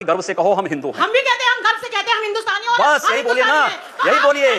गर्व से कहो हम हिंदू हैं। हम भी कहते हैं, हम गर्व से कहते हैं हम हिंदुस्तानी हैं। बस यही बोलिए ना, यही बोलिए,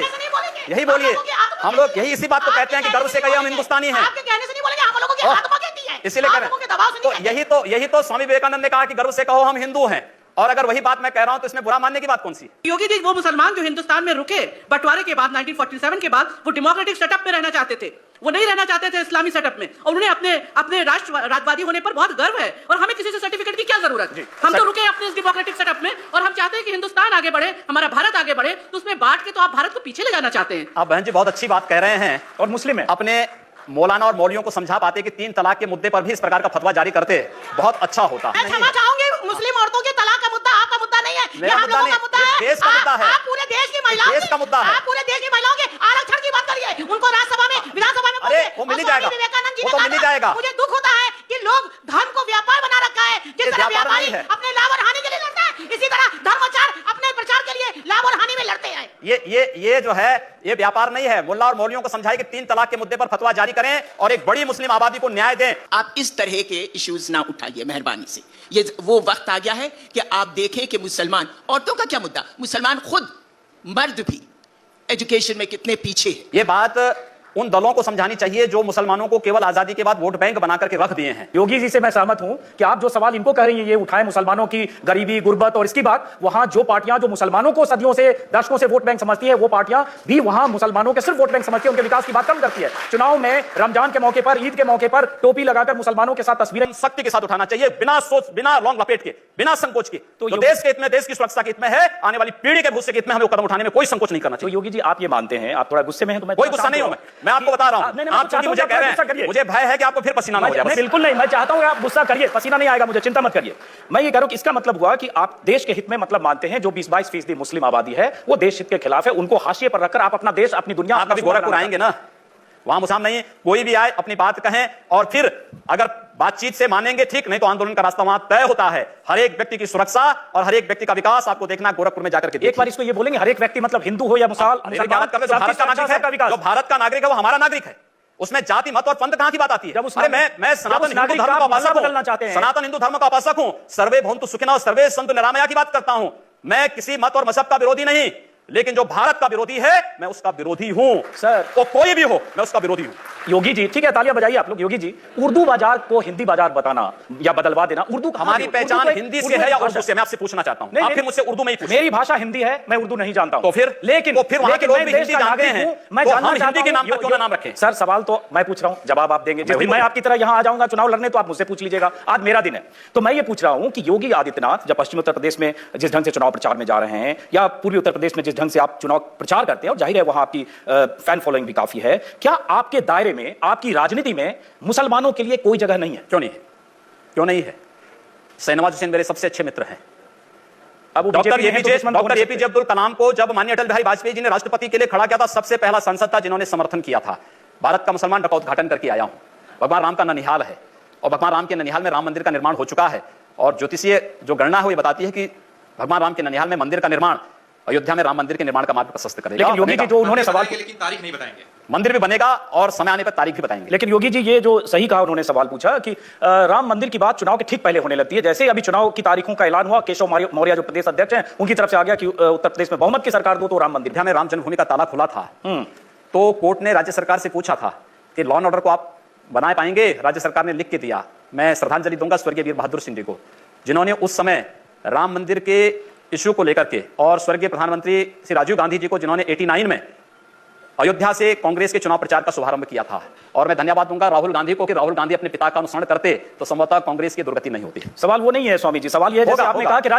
यही बोलिए। हम लोग यही इसी बात को कहते हैं कि गर्व से कहिए हम हिंदुस्तानी हैं। आपके कहने से नहीं बोलेंगे, हम लोगों की आत्मा कहती है, इसीलिए कह रहे हैं। तो यही तो स्वामी विवेकानंद ने कहा कि गर्व से कहो हम हिंदू हैं। और अगर वही बात मैं कह रहा हूं तो इसमें बुरा मानने की बात कौन सी? योगी जी वो मुसलमान जो हिंदुस्तान में रुके बंटवारे के बाद 1947 के बाद, वो डेमोक्रेटिक सेटअप में रहना चाहते थे, वो नहीं रहना चाहते थे इस्लामी सेटअप में, और उन्हें अपने राष्ट्रवादी होने पर बहुत गर्व है। और हमें किसी से सर्टिफिकेट की क्या जरूरत है? हम तो रुके अपने इस डेमोक्रेटिक सेटअप में, और हम चाहते हैं कि हिंदुस्तान आगे बढ़े, हमारा भारत आगे बढ़े। तो उसमें बांट के तो आप भारत को पीछे ले जाना चाहते हैं। आप बहन जी बहुत अच्छी बात कह रहे हैं, और मुस्लिम है अपने मौलाना और मौलवियों को समझा पाते कि 3 तलाक के मुद्दे पर भी इस प्रकार का फतवा जारी करते बहुत अच्छा होता। मैं क्षमा चाहूंगी, मुस्लिम औरतों के तलाक का मुद्दा आपका मुद्दा नहीं है, ये हम लोगों का मुद्दा है, देश का मुद्दा है। आप पूरे देश की महिलाओं देश का मुद्दा है। आप पूरे देश की महिलाओं के आरक्षण की बात करिए, उनको राज्यसभा में, विधानसभा में। अरे वो मिल ही जाएगा, विवेकानंद जी वो तो मिल ही जाएगा। मुझे दुख होता है कि लोग धर्म को व्यापार बना रखा है। जिस तरह व्यापारी अपने लाभ और हानि के लिए लड़ता है, इसी तरह धर्माचार अपने प्रचार के लिए लाभ और हानि में लड़ते हैं। ये जो है ये व्यापार नहीं है। मुल्ला और मौलवियों को समझाए कि 3 तलाक के मुद्दे पर फतवा जारी करें और एक बड़ी मुस्लिम आबादी को न्याय दें। आप इस तरह के इश्यूज ना उठाइए मेहरबानी से। ये वो वक्त आ गया है कि आप देखें कि मुसलमान औरतों का क्या मुद्दा, मुसलमान खुद मर्द भी एजुकेशन में कितने पीछे हैं। ये बात उन दलों को समझानी चाहिए जो मुसलमानों को केवल आजादी के बाद वोट बैंक बना करके रख दिए हैं। योगी जी से मैं सहमत हूं कि आप जो सवाल इनको कह रही हैं ये उठाएं, मुसलमानों की गरीबी, गुर्बत, और इसकी बात वहां जो पार्टियां जो मुसलमानों को सदियों से, दशकों से वोट बैंक समझती है, वो पार्टियां भी वहां मुसलमानों के सिर्फ वोट बैंक समझती है, उनके विकास की बात कम करती है। चुनाव में रमजान के मौके पर, ईद के मौके पर टोपी लगाकर मुसलमानों के साथ तस्वीरें सख्ती के साथ उठाना चाहिए, बिना सोच, बिना लौंग लपेट के, बिना संकोच के। तो देश के हित में, देश की सुरक्षा के हित में है, आने वाली पीढ़ी के भविष्य के हित में हमें कदम उठाने में कोई संकोच नहीं करना चाहिए। तो योगी जी आप ये मानते हैं, आप थोड़ा गुस्से में हैं, तो मैं कोई गुस्सा नहीं हूं, मैं आपको बता रहा हूं। आप चूंकि मुझे कह रहे हैं, मुझे भय है कि आपको फिर पसीना ना हो जाए। बिल्कुल नहीं, मैं चाहता हूं आप गुस्सा करिए, पसीना नहीं आएगा मुझे, चिंता मत करिए। मैं ये कह रहा हूं कि इसका मतलब हुआ कि आप देश के हित में मतलब मानते हैं जो 20-22% मुस्लिम आबादी है वो देश हित के खिलाफ है, उनको हाशिए पर रखकर आप अपना देश, अपनी दुनिया। आप कभी गोरखपुर आएंगे ना, वहां मुसलमान नहीं, कोई भी आए अपनी बात कहें, और फिर अगर बातचीत से मानेंगे ठीक, नहीं तो आंदोलन का रास्ता वहां तय होता है। हर एक व्यक्ति की सुरक्षा और हर एक व्यक्ति का विकास आपको देखना गोरखपुर में जाकर के। एक बार इसको ये बोलेंगे हर एक व्यक्ति मतलब हिंदू हो या मुसलमान, जो भारत का नागरिक है वो हमारा नागरिक है, उसमें जाति मत और पंथ कहां की बात आती है? अरे मैं सनातन हिंदू धर्म का उपासक हूं, सनातन हिंदू धर्म का उपासक हूं, सर्वे भवन्तु सुखिनः सर्वे सन्तु निरामया की बात करता हूं। मैं किसी मत और मजहब का विरोधी नहीं, लेकिन जो भारत का विरोधी है मैं उसका विरोधी हूं सर। तो कोई भी हो मैं उसका विरोधी हूं। योगी जी ठीक है, तालियां बजाइए आप लोग। योगी जी, उर्दू बाजार को हिंदी बाजार बताना या बदलवा देना, उर्दू हमारी पहचान हिंदी से है या उर्दू से? मैं आपसे पूछना चाहता हूं, आप फिर मुझसे उर्दू में ही पूछिए। मेरी भाषा हिंदी है, मैं उर्दू नहीं जानता हूं। तो फिर लेकिन वहां के लोग भी हिंदी जानते हैं, मैं जानना चाहता हिंदी के नाम पर क्यों ना नाम रखें? सर सवाल तो मैं पूछ रहा हूं, जवाब आप देंगे। मैं आपकी तरह यहां आ जाऊंगा चुनाव लड़ने तो आप मुझसे पूछ लीजिएगा, आज मेरा दिन है। तो मैं ये पूछ रहा हूं कि योगी आदित्यनाथ जब पश्चिमी उत्तर प्रदेश में जिस ढंग से चुनाव प्रचार में जा रहे हैं, या पूर्वी उत्तर प्रदेश में जिस ढंग से आप चुनाव प्रचार करते हैं, और जाहिर है वहां आपकी फैन फॉलोइंग भी काफी है, क्या आपके दायरे में, आपकी राजनीति में मुसलमानों के लिए कोई जगह नहीं है? क्यों नहीं है? क्यों नहीं है? शहनवाज हुसैन मेरे सबसे अच्छे मित्र हैं। अब डॉक्टर एपीजे अब्दुल कलाम को जब माननीय अटल बिहारी वाजपेयी जी ने राष्ट्रपति के लिए खड़ा किया था, सबसे पहला सांसद था जिन्होंने समर्थन किया था। भारत का मुसलमान का उद्घाटन करके आया हूं। भगवान राम का ननिहाल है, और भगवान राम के ननिहाल में राम मंदिर का निर्माण हो चुका है, और ज्योतिषीय जो गणना है वो बताती है कि भगवान राम के ननिहाल में मंदिर का निर्माण अयोध्या में राम मंदिर के निर्माण का मार्ग प्रशस्त करेगा। लेकिन योगी जी जो उन्होंने सवाल, लेकिन तारीख नहीं बताएंगे, मंदिर भी बनेगा और समय आने पर तारीख भी बताएंगे। लेकिन योगी जी ये जो सही कहा उन्होंने सवाल पूछा कि राम मंदिर की बात चुनाव के ठीक पहले होने लगती है। जैसे अभी चुनाव की तारीखों का ऐलान हुआ, केशव मौर्य जो प्रदेश अध्यक्ष हैं उनकी तरफ से आ गया कि उत्तर प्रदेश में बहुमत की सरकार दो तो राम मंदिर। में राम जन्मभूमि का ताला खुला था, तो कोर्ट ने राज्य सरकार से पूछा था कि लॉ एंड ऑर्डर को आप बना पाएंगे? राज्य सरकार ने लिख के दिया। मैं श्रद्धांजलि दूंगा स्वर्गीय वीर बहादुर सिंह जी को, जिन्होंने उस समय राम मंदिर के इश्यू को लेकर के, और स्वर्गीय प्रधानमंत्री श्री राजीव गांधी जी को, जिन्होंने 89 में अयोध्या से कांग्रेस के चुनाव प्रचार का शुभारंभ किया था। और मैं धन्यवाद दूंगा राहुल गांधी को कि राहुल गांधी अपने पिता का अनुसरण करते तो संभवतः कांग्रेस की दुर्गति नहीं होती। सवाल वो नहीं है स्वामी जी, सवाल यह है जैसे आपने कहा कि